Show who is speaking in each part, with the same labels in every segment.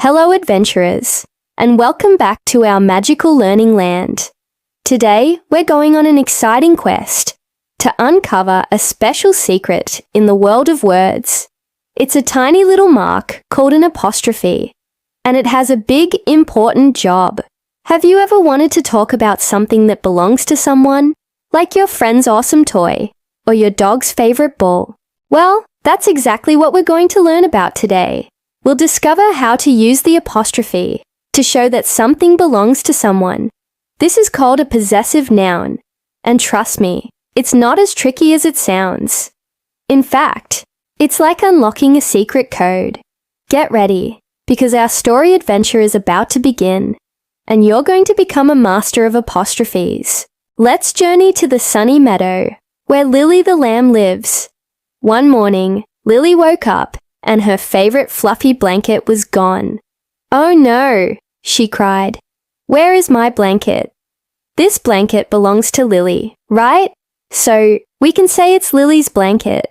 Speaker 1: Hello adventurers, and welcome back to our magical learning land. Today, we're going on an exciting quest to uncover a special secret in the world of words. It's a tiny little mark called an apostrophe, and it has a big, important job. Have you ever wanted to talk about something that belongs to someone, like your friend's awesome toy or your dog's favorite ball? Well, that's exactly what we're going to learn about today. We'll discover how to use the apostrophe to show that something belongs to someone. This is called a possessive noun, and trust me, it's not as tricky as it sounds. In fact, it's like unlocking a secret code. Get ready, because our story adventure is about to begin, and you're going to become a master of apostrophes. Let's journey to the sunny meadow, where Lily the lamb lives. One morning, Lily woke up and her favorite fluffy blanket was gone. "Oh no," she cried. "Where is my blanket?" This blanket belongs to Lily, right? So we can say it's Lily's blanket.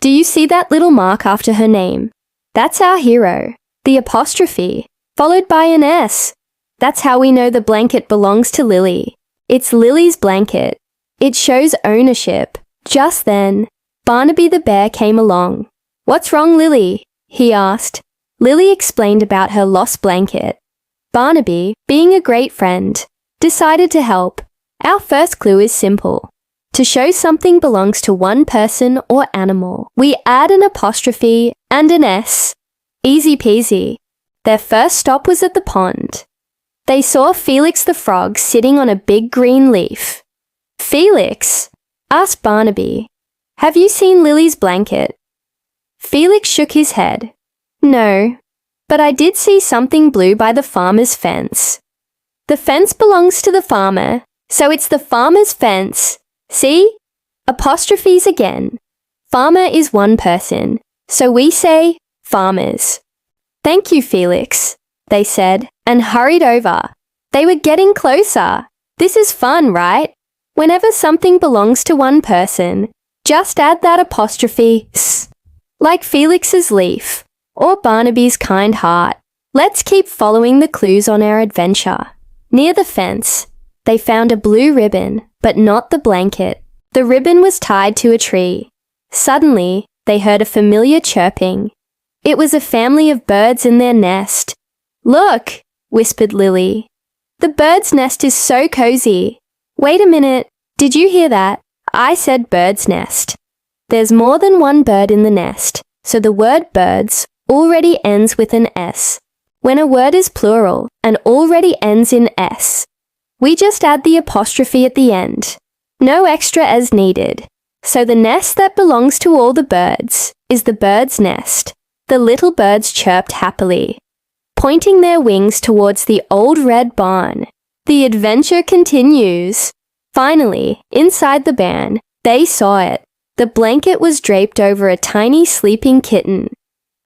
Speaker 1: Do you see that little mark after her name? That's our hero, the apostrophe, followed by an S. That's how we know the blanket belongs to Lily. It's Lily's blanket. It shows ownership. Just then, Barnaby the bear came along. "What's wrong, Lily?" he asked. Lily explained about her lost blanket. Barnaby, being a great friend, decided to help. Our first clue is simple. To show something belongs to one person or animal, we add an apostrophe and an S. Easy peasy. Their first stop was at the pond. They saw Felix the frog sitting on a big green leaf. "Felix," asked Barnaby, "have you seen Lily's blanket?" Felix shook his head. "No, but I did see something blue by the farmer's fence." "The fence belongs to the farmer, so it's the farmer's fence. See? Apostrophes again. Farmer is one person, so we say farmers." "Thank you, Felix," they said, and hurried over. They were getting closer. This is fun, right? Whenever something belongs to one person, just add that apostrophe s, like Felix's leaf, or Barnaby's kind heart. Let's keep following the clues on our adventure. Near the fence, they found a blue ribbon, but not the blanket. The ribbon was tied to a tree. Suddenly, they heard a familiar chirping. It was a family of birds in their nest. "Look," whispered Lily. "The bird's nest is so cozy." "Wait a minute, did you hear that? I said bird's nest." There's more than one bird in the nest, so the word birds already ends with an S. When a word is plural and already ends in S, we just add the apostrophe at the end. No extra as needed. So the nest that belongs to all the birds is the bird's nest. The little birds chirped happily, pointing their wings towards the old red barn. The adventure continues. Finally, inside the barn, they saw it. The blanket was draped over a tiny sleeping kitten.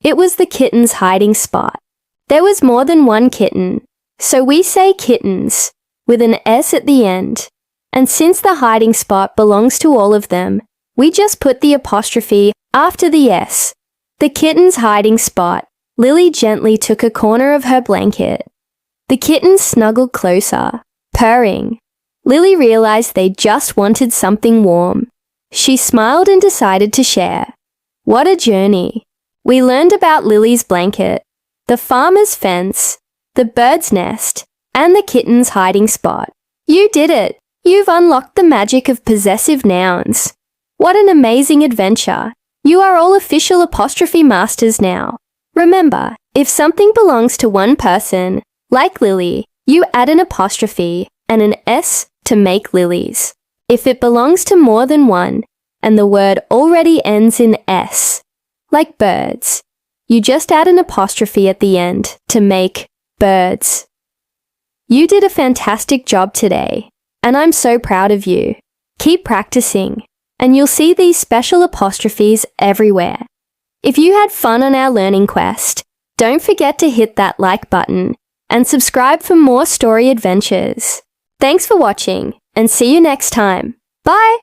Speaker 1: It was the kitten's hiding spot. There was more than one kitten, so we say kittens, with an S at the end. And since the hiding spot belongs to all of them, we just put the apostrophe after the S. The kitten's hiding spot. Lily gently took a corner of her blanket. The kittens snuggled closer, purring. Lily realized they just wanted something warm. She smiled and decided to share. What a journey! We learned about Lily's blanket, the farmer's fence, the bird's nest, and the kitten's hiding spot. You did it! You've unlocked the magic of possessive nouns. What an amazing adventure! You are all official apostrophe masters now. Remember, if something belongs to one person, like Lily, you add an apostrophe and an S to make Lily's. If it belongs to more than one, and the word already ends in S, like birds, you just add an apostrophe at the end to make birds. You did a fantastic job today, and I'm so proud of you. Keep practicing, and you'll see these special apostrophes everywhere. If you had fun on our learning quest, don't forget to hit that like button and subscribe for more story adventures. Thanks for watching, and see you next time. Bye!